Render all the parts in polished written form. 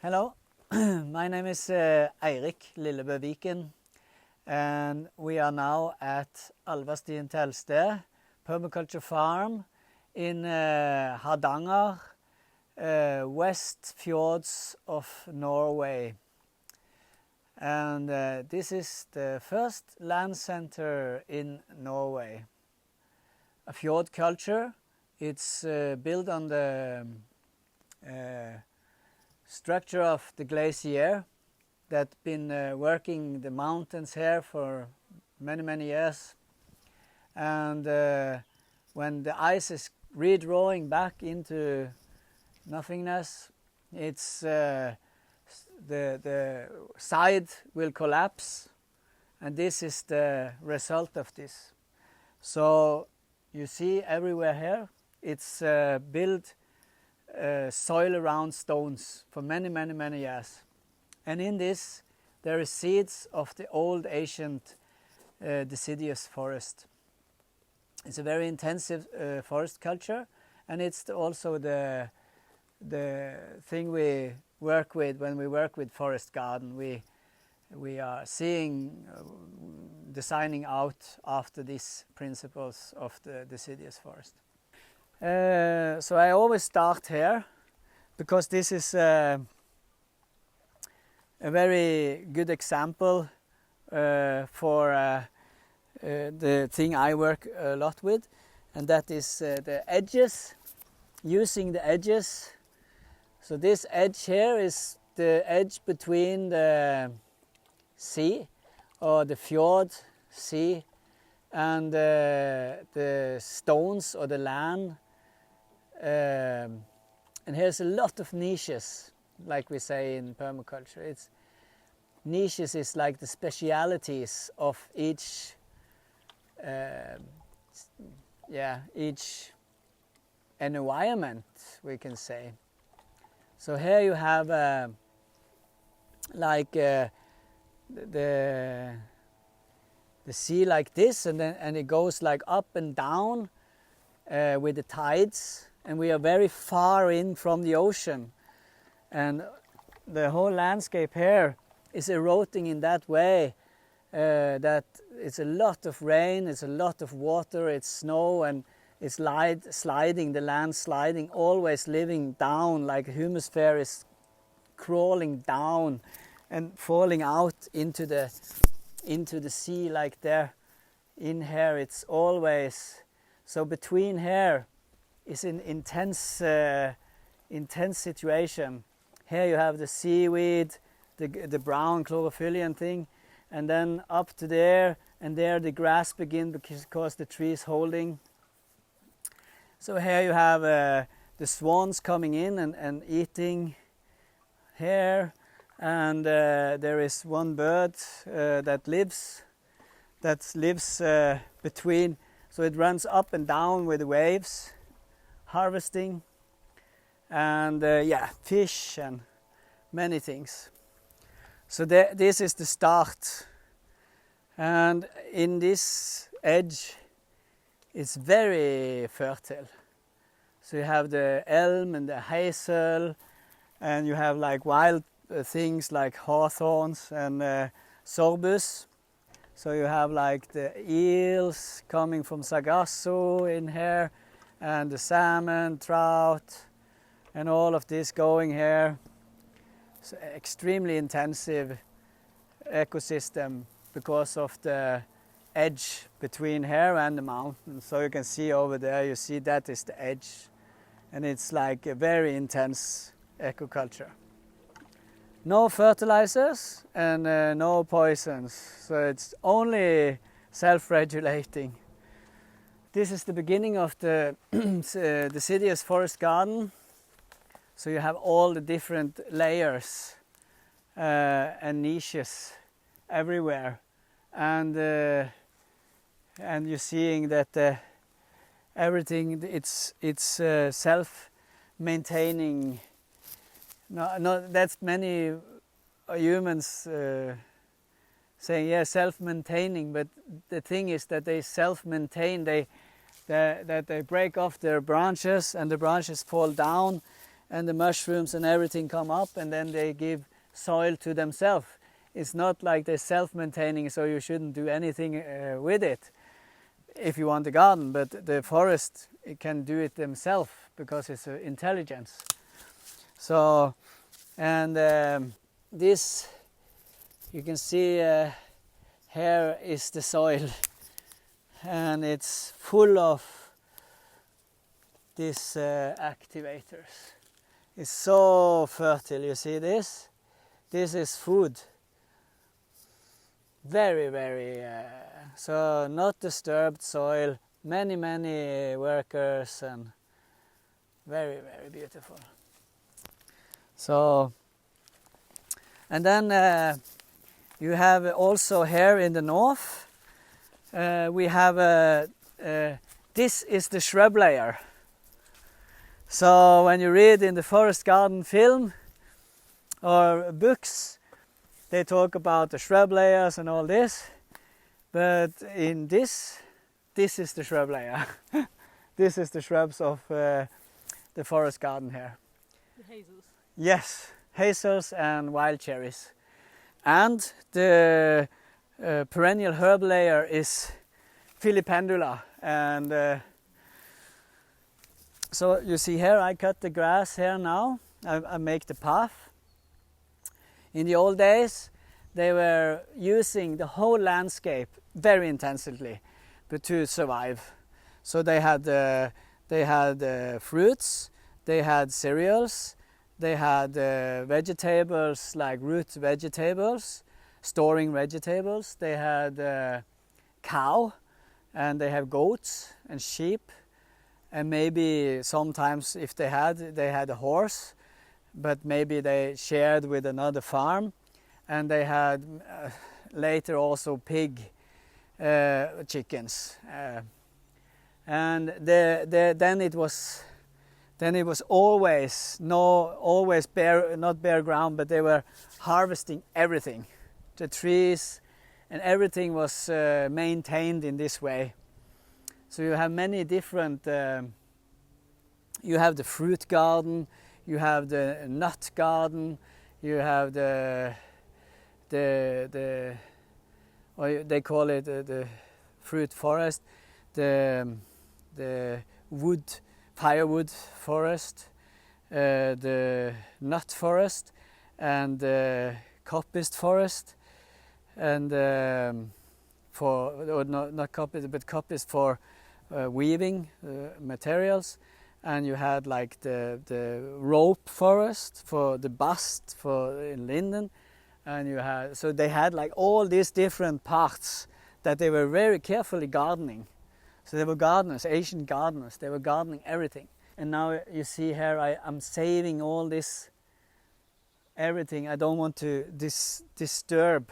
Hello, my name is Eirik Lillebø Viken, and we are now at Alvastien Telste permaculture farm in Hardanger, west fjords of Norway. And this is the first land center in Norway. A fjord culture. It's built on the structure of the glacier that's been working the mountains here for many years. And when the ice is redrawing back into nothingness, it's the side will collapse, and this is the result of this. So you see everywhere here, it's built soil around stones for many years. And in this there is seeds of the old ancient deciduous forest. It's a very intensive forest culture, and it's also the thing we work with when we work with forest garden. We are seeing, designing out after these principles of the deciduous forest. So I always start here because this is a very good example for the thing I work a lot with, and that is the edges, using the edges. So this edge here is the edge between the sea or the fjord sea and the stones or the land. And here's a lot of niches, like we say in permaculture. It's niches is like the specialities of each each environment, we can say. So here you have the sea like this, and it goes like up and down with the tides, and we are very far in from the ocean, and the whole landscape here is eroding in that way that it's a lot of rain, it's a lot of water, it's snow, and it's sliding, the land sliding, always living down, like a hemisphere is crawling down and falling out into the sea, like there. In here it's always, so between here is an intense situation. Here you have the seaweed, the brown chlorophyllene thing, and then up to there, and there the grass begins because the tree is holding. So here you have the swans coming in and eating here, and there is one bird that lives between, so it runs up and down with the waves, harvesting, and fish and many things. So this is the start, and in this edge it's very fertile. So you have the elm and the hazel, and you have like wild things like hawthorns and sorbus. So you have like the eels coming from Sargasso in here, and the salmon, trout, and all of this going here. It's an extremely intensive ecosystem because of the edge between here and the mountain. So you can see over there, you see that is the edge, and it's like a very intense ecoculture. No fertilizers and no poisons, so it's only self-regulating. This is the beginning of the deciduous forest garden. So you have all the different layers and niches everywhere, and you're seeing that everything it's self-maintaining. No, that's many humans saying self-maintaining, but the thing is that they self-maintain. That they break off their branches, and the branches fall down, and the mushrooms and everything come up, and then they give soil to themselves. It's not like they're self-maintaining, so you shouldn't do anything with it if you want a garden, but the forest, it can do it themselves because it's intelligence. So, and this, you can see here is the soil, and it's full of these activators. It's so fertile. You see this? This is food. Very, very, so not disturbed soil, many workers, and very, very beautiful. So, and then you have also here in the north, we have this is the shrub layer. So when you read in the forest garden film or books, they talk about the shrub layers and all this, but in this is the shrub layer. This is the shrubs of the forest garden here. The hazels. Yes, hazels and wild cherries. And the perennial herb layer is filipendula. And so you see here, I cut the grass here now. I make the path. In the old days, they were using the whole landscape very intensively, but to survive. So they had fruits, they had cereals, they had vegetables like root vegetables, storing vegetables. They had cow, and they have goats and sheep, and maybe sometimes if they had a horse. But maybe they shared with another farm, and they had later also pig, chickens, and then it was always bare, not bare ground, but they were harvesting everything, the trees, and everything was maintained in this way. So you have many different. You have the fruit garden. You have the nut garden, you have or they call it the fruit forest, the firewood forest, the nut forest, and the coppice forest, and not coppice, but coppice for weaving materials. And you had like the rope forest for the bast in linden, and you had, so they had like all these different parts that they were very carefully gardening. So they were gardeners, Asian gardeners. They were gardening everything. And now you see here, I'm saving all this, everything. I don't want to disturb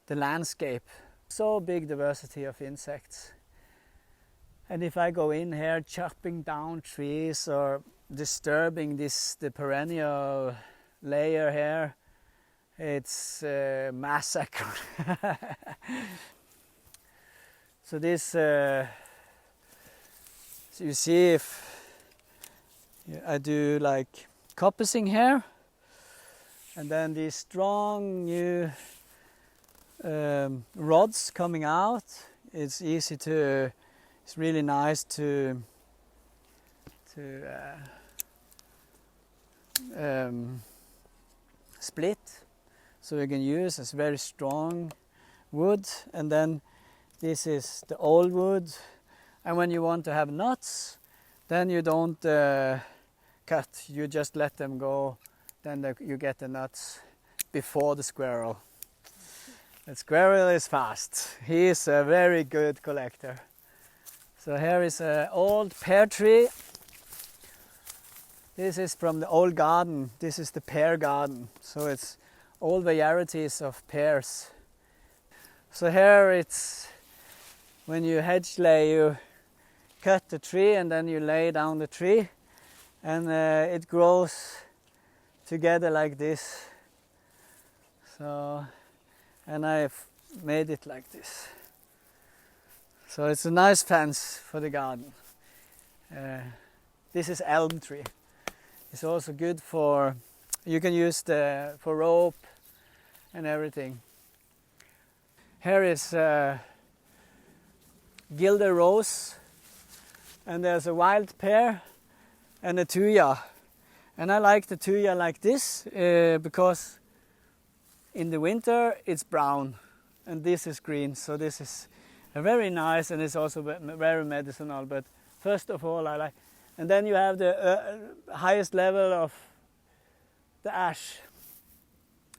the landscape. So big diversity of insects. And if I go in here chopping down trees or disturbing the perennial layer here, it's a massacre. So this, so you see, if I do like coppicing here, and then these strong new rods coming out, it's easy to. It's really nice to split, so you can use as very strong wood. And then this is the old wood. And when you want to have nuts, then you don't cut. You just let them go. Then you get the nuts before the squirrel. The squirrel is fast. He is a very good collector. So here is an old pear tree. This is from the old garden. This is the pear garden. So it's all varieties of pears. So here it's, when you hedge lay, you cut the tree and then you lay down the tree, and it grows together like this. So, and I've made it like this. So it's a nice fence for the garden. This is elm tree. It's also good for, you can use for rope and everything. Here is gilder rose, and there's a wild pear and a thuja. And I like the thuja like this because in the winter it's brown and this is green, so this is very nice, and it's also very medicinal. But first of all, I like, and then you have the highest level of the ash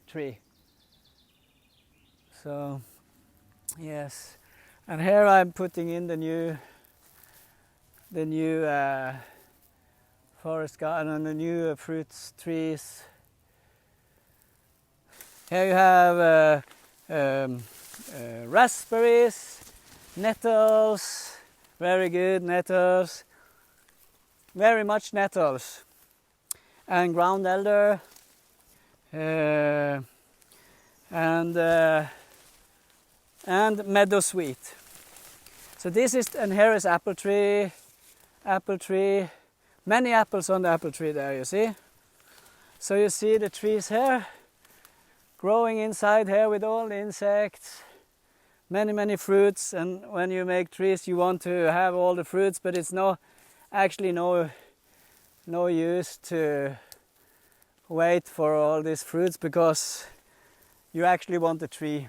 tree. So yes, and here I'm putting in the new forest garden and the new fruits trees. Here you have raspberries, nettles, very good nettles, very much nettles, and ground elder, and meadowsweet. So this is, and here is apple tree, many apples on the apple tree there, you see. So you see the trees here, growing inside here with all the insects, many fruits. And when you make trees, you want to have all the fruits, but it's actually no use to wait for all these fruits, because you actually want the tree.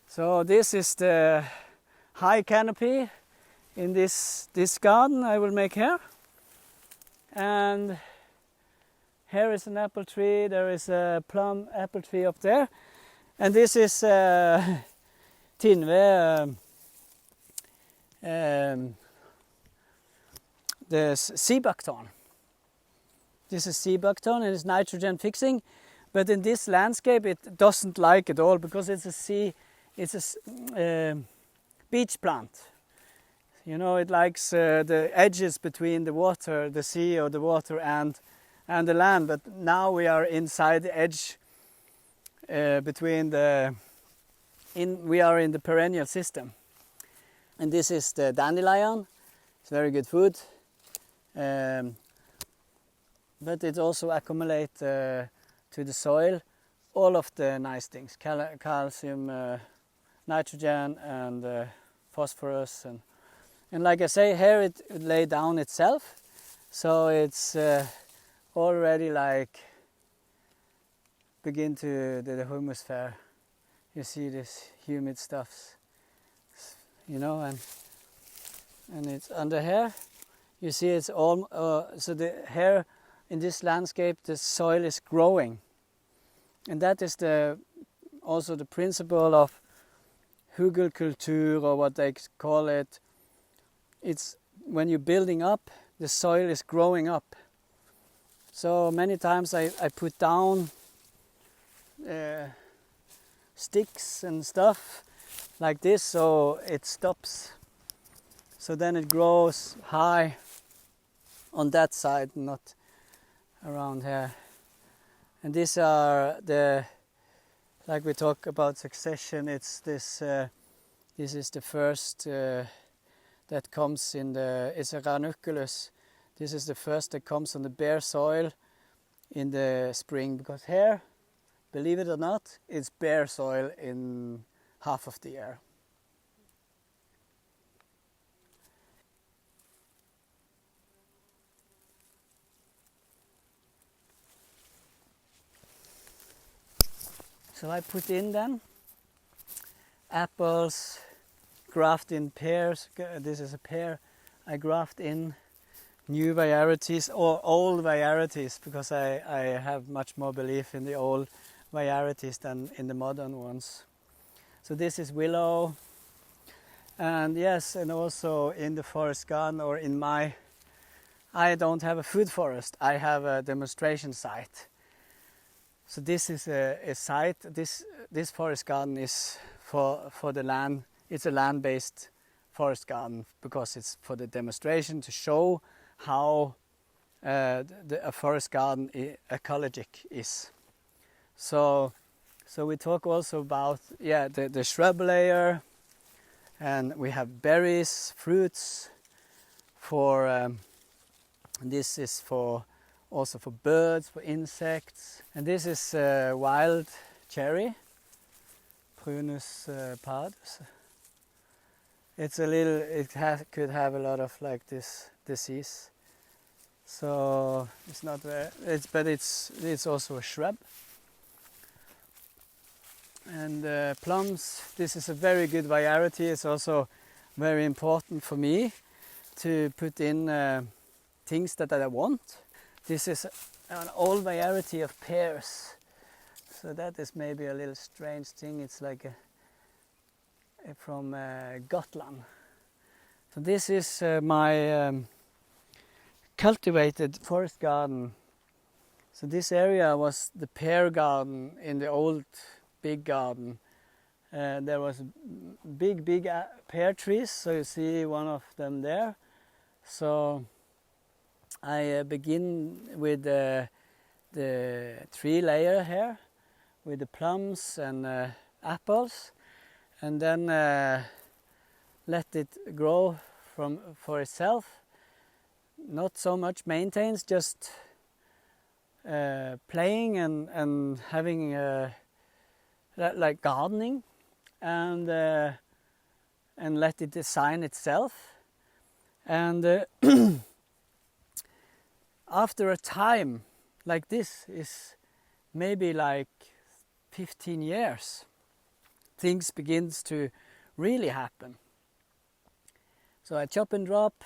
So this is the high canopy in this garden I will make here. And here is an apple tree, there is a plum apple tree up there. And this is Tinve, the sea buckthorn. This is sea buckthorn, and it's nitrogen fixing. But in this landscape it doesn't like it all, because it's a beach plant. You know, it likes the edges between the water, the sea or the water and the land. But now we are inside the edge between we are in the perennial system. And this is the dandelion. It's very good food. But it also accumulates to the soil all of the nice things, calcium, nitrogen and phosphorus, and like I say, here it lay down itself, so it's already like begin to the humisphere. You see this humid stuffs, you know, and it's under here. You see it's all so the here in this landscape the soil is growing, and that is also the principle of hugelkultur, or what they call it. It's when you're building up, the soil is growing up. So many times I put down sticks and stuff like this, so it stops. So then it grows high on that side, not around here. And these are like we talk about succession, it's this is the first that comes in it's a ranunculus. This is the first that comes on the bare soil in the spring, because here, believe it or not, it's bare soil in half of the year. So I put in then apples, graft in pears. This is a pear. I graft in new varieties or old varieties, because I have much more belief in the old varieties than in the modern ones. So this is willow, and yes, and also in the forest garden, or in I don't have a food forest, I have a demonstration site. So this is a site, this forest garden is for the land. It's a land-based forest garden, because it's for the demonstration to show how a forest garden ecologic is. So we talk also about the shrub layer, and we have berries, fruits. This is for also for birds, for insects. And this is wild cherry, Prunus pardus. It's a little, could have a lot of like this disease. So it's not very, but it's also a shrub. And plums, this is a very good variety. It's also very important for me to put in things that I want. This is an old variety of pears. So that is maybe a little strange thing. It's like from Gotland. So this is my cultivated forest garden. So this area was the pear garden in the old big garden. There was big pear trees, so you see one of them there. So I begin with the tree layer here, with the plums and apples, and then let it grow for itself. Not so much maintains, just playing and having like gardening, and let it design itself. And after a time like this is maybe like 15 years, things begins to really happen. So I chop and drop.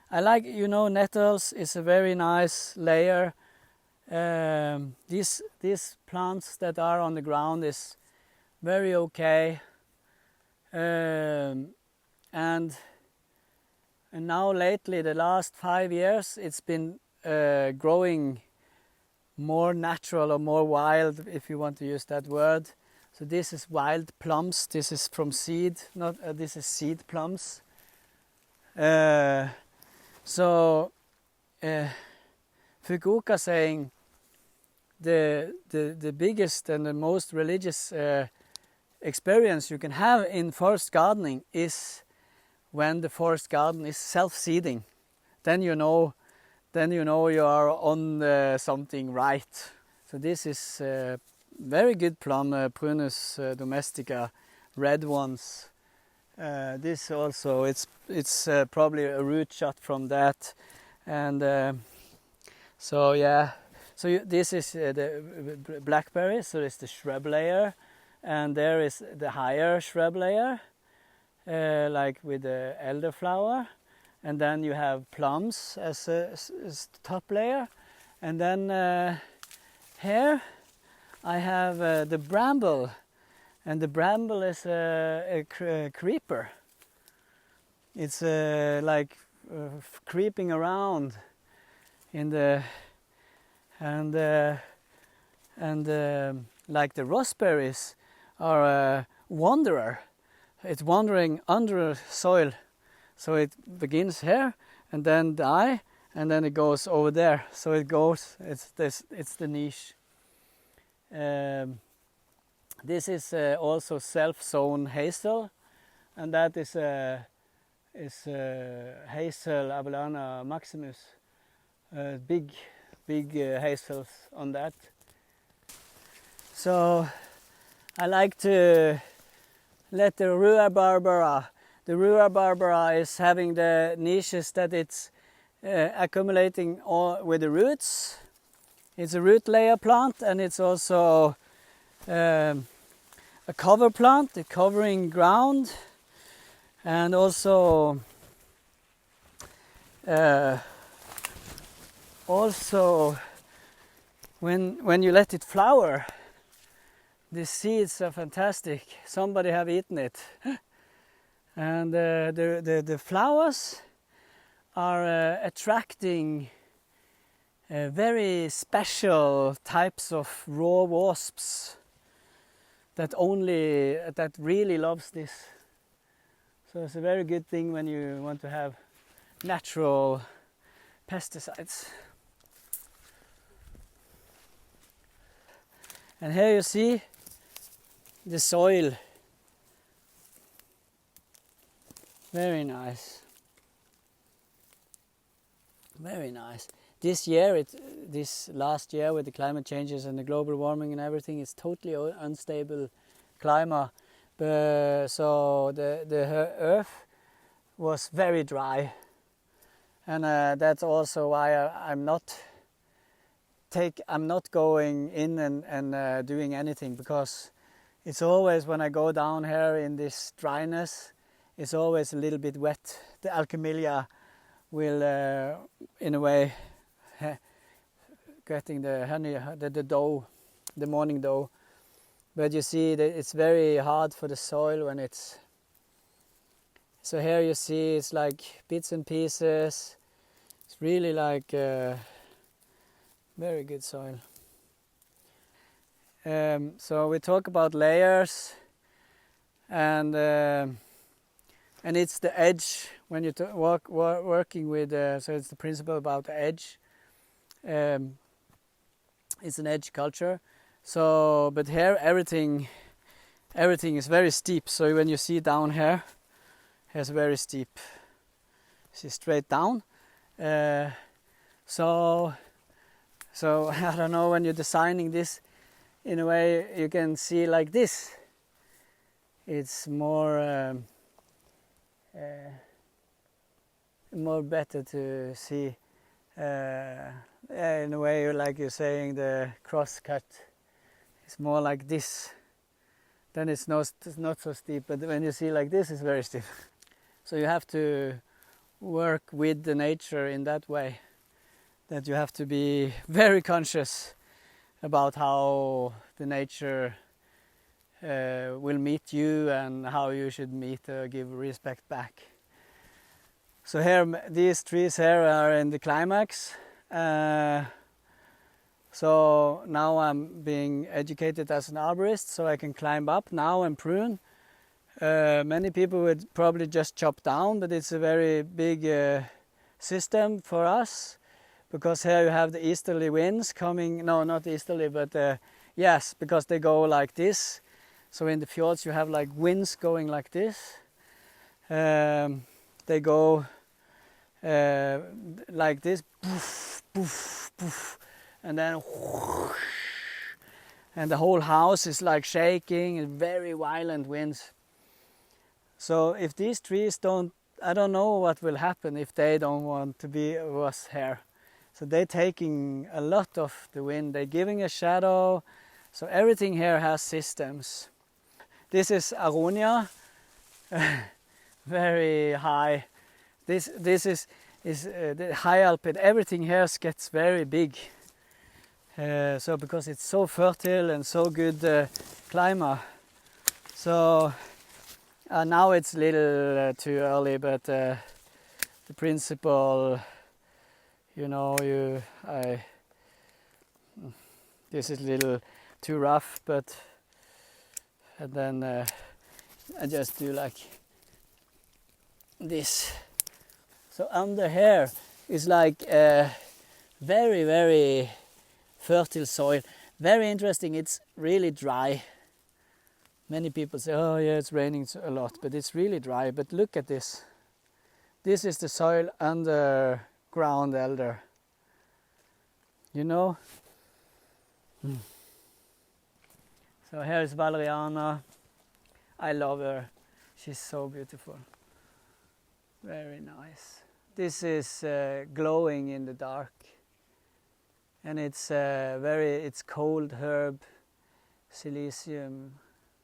I like, nettles is a very nice layer. These plants that are on the ground is very okay. And now lately, the last 5 years, it's been growing more natural or more wild, if you want to use that word. So this is wild plums. This is from seed. This is seed plums. So Fukuoka saying the biggest and the most religious experience you can have in forest gardening is when the forest garden is self-seeding. Then you know you are on something right. So this is very good plum, Prunus domestica, red ones. This also, it's probably a root shot from that. And so yeah, so this is the blackberries, so it's the shrub layer. And there is the higher shrub layer, like with the elderflower. And then you have plums as the top layer. And then here I have the bramble. And the bramble is a creeper. It's like creeping around in the... And like the raspberries are a wanderer. It's wandering under soil. So it begins here and then die, and then it goes over there. So it goes, it's the niche. This is also self-sown hazel, and that is hazel Avellana maximus. Big hazels on that. So I like to let the rhubarb. The rhubarb is having the niches that it's accumulating all with the roots. It's a root layer plant, and it's also a cover plant, covering ground, and also when you let it flower, the seeds are fantastic. Somebody have eaten it. And the flowers are attracting very special types of raw wasps that really loves this. So it's a very good thing when you want to have natural pesticides. And here you see the soil. Very nice. Very nice. this year, this last year with the climate changes and the global warming and everything, it's totally unstable climate. So the earth was very dry, and that's also why I'm not going in and doing anything, because it's always when I go down here in this dryness, it's always a little bit wet. The alchemilia will, in a way, getting the honey, the dough, the morning dough. But you see that it's very hard for the soil when it's... So here you see it's like bits and pieces. It's really like very good soil. So we talk about layers, and it's the edge when you working with. So it's the principle about the edge. It's an edge culture. So, but here everything is very steep. So when you see down here, it's very steep. See straight down. So I don't know, when you're designing this, in a way you can see like this. It's more better to see in a way, like you're saying, the cross cut. It's more like this. Then it's not so steep, but when you see like this, it's very steep. So you have to work with the nature in that way, that you have to be very conscious about how the nature will meet you and how you should meet or give respect back. So here, these trees here are in the climax. So now I'm being educated as an arborist, so I can climb up now and prune. Many people would probably just chop down, but it's a very big system for us, because here you have the easterly winds coming. No, not easterly, but yes, because they go like this. So in the fjords you have like winds going like this. They go like this, poof, poof, poof, and then whoosh, and the whole house is like shaking, and very violent winds. So if these trees don't, I don't know what will happen if they don't want to be us here. So they're taking a lot of the wind, they're giving a shadow. So everything here has systems. This is Aronia, very high. This is the high alpine. Everything here gets very big. So because it's so fertile and so good climate. So now it's a little too early, but the principle, you know, this is a little too rough, but and then I just do like this. So under here is like very, very fertile soil. Very interesting. It's really dry. Many people say, oh yeah, it's raining a lot, but it's really dry. But look at this. This is the soil under ground elder. You know? So here is Valeriana. I love her. She's so beautiful. Very nice. This is glowing in the dark. And it's it's cold herb, silicium,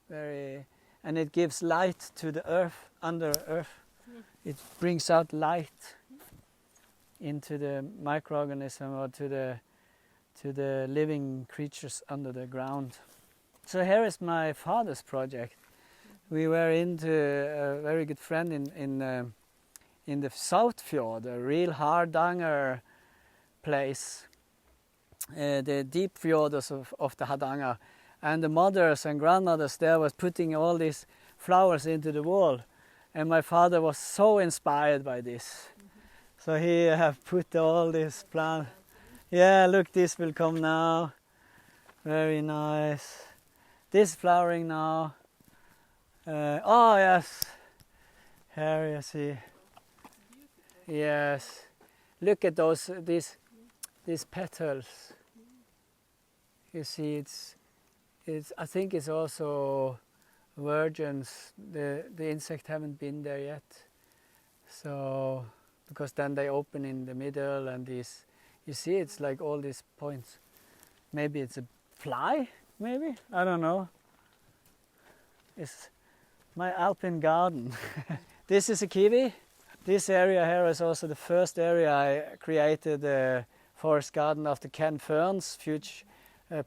and it gives light to the earth, under earth. It brings out light into the microorganism or to the living creatures under the ground. So here is my father's project. We were into a very good friend in the South Fjord, a real Hardanger place. The deep fjords of the Hardanger, and the mothers and grandmothers there was putting all these flowers into the wall, and my father was so inspired by this. So he have put all these plants. Yeah, look, this will come now. Very nice. This flowering now. Oh yes, here you see. Yes, look at these. these petals. You see, it's. I think it's also virgins. The insect haven't been there yet. So because then they open in the middle, and these. You see, it's like all these points. Maybe it's a fly. Maybe I don't know. It's my alpine garden. This is a kiwi. This area here is also the first area I created a forest garden after Ken Fern's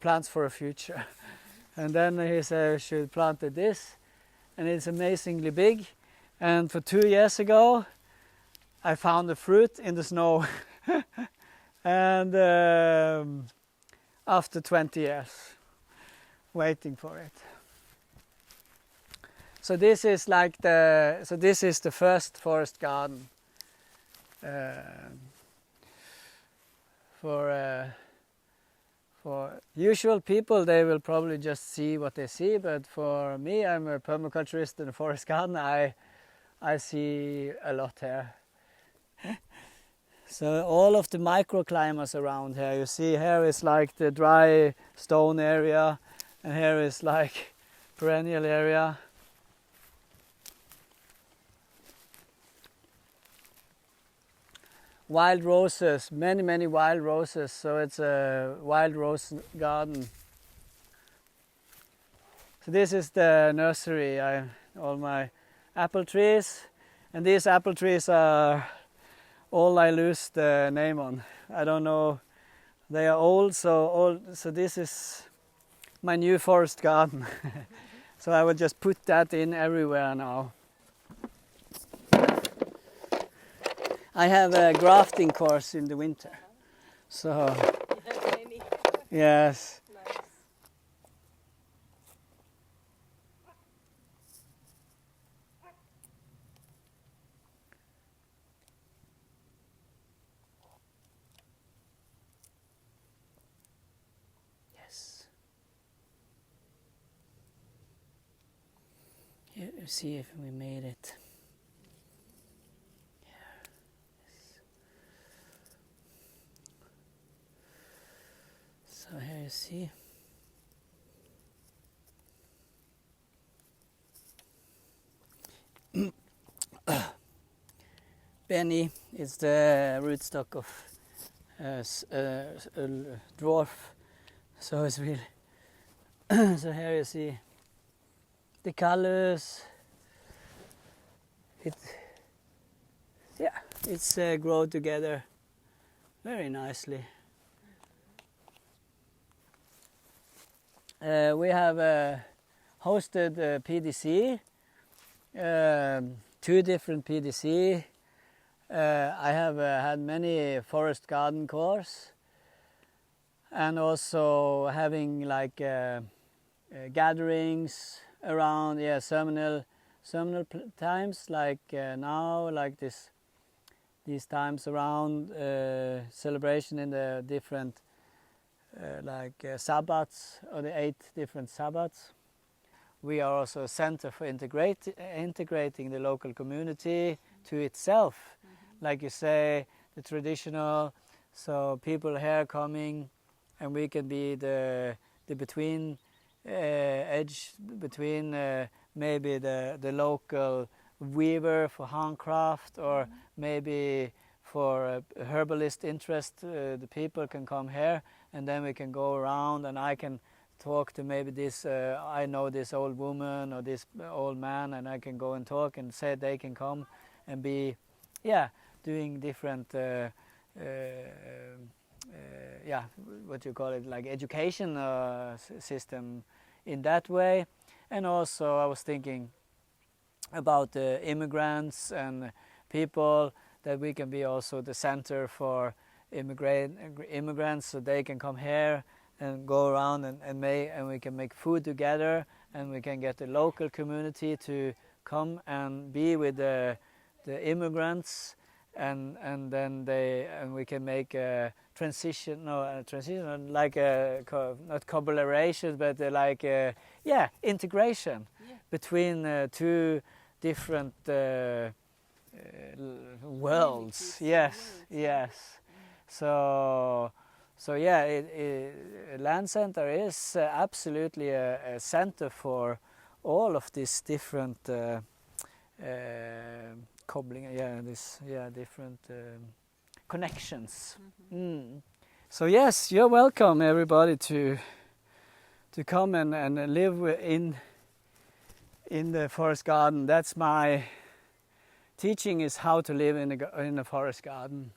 Plants for a Future. And then he said I should plant this, and it's amazingly big. And for 2 years ago, I found the fruit in the snow. And after 20 years, waiting for it. So this is like this is the first forest garden for usual people. They will probably just see what they see, but for me, I'm a permaculturist and a forest gardener. I see a lot here. So all of the microclimates around here, you see here is like the dry stone area, and here is like perennial area. Wild roses, many wild roses, so it's a wild rose garden. So this is the nursery, all my apple trees, and these apple trees are all I lose the name on. I don't know, they are old, so this is my new forest garden. So I will just put that in everywhere now. I have a grafting course in the winter, so yes. Nice. Yes. Here, see if we made it. So here you see. Benny is the rootstock of a dwarf, so it's really. So here you see the colors. It's grow together very nicely. We have hosted PDC, 2 different PDC. I have had many forest garden courses, and also having like gatherings around seminal times, like now, like these times around celebration in the different Sabbats, or the 8 different Sabbats. We are also a center for integrating the local community to itself. Mm-hmm. Like you say, the traditional, so people here coming, and we can be the between edge between maybe the local weaver for handcraft, or maybe for a herbalist interest, the people can come here, and then we can go around, and I can talk to maybe this, I know this old woman or this old man, and I can go and talk and say they can come and be, doing different, what you call it, like education system in that way. And also I was thinking about immigrants and people, that we can be also the center for immigrants, so they can come here and go around and we can make food together, and we can get the local community to come and be with the immigrants, and then we can make a transition, like not collaboration, but integration between 2 different worlds. Yes. So So yeah, Land Center is absolutely a center for all of these different different connections. So yes, you're welcome, everybody, to come and live in the forest garden. That's my teaching, is how to live in a forest garden.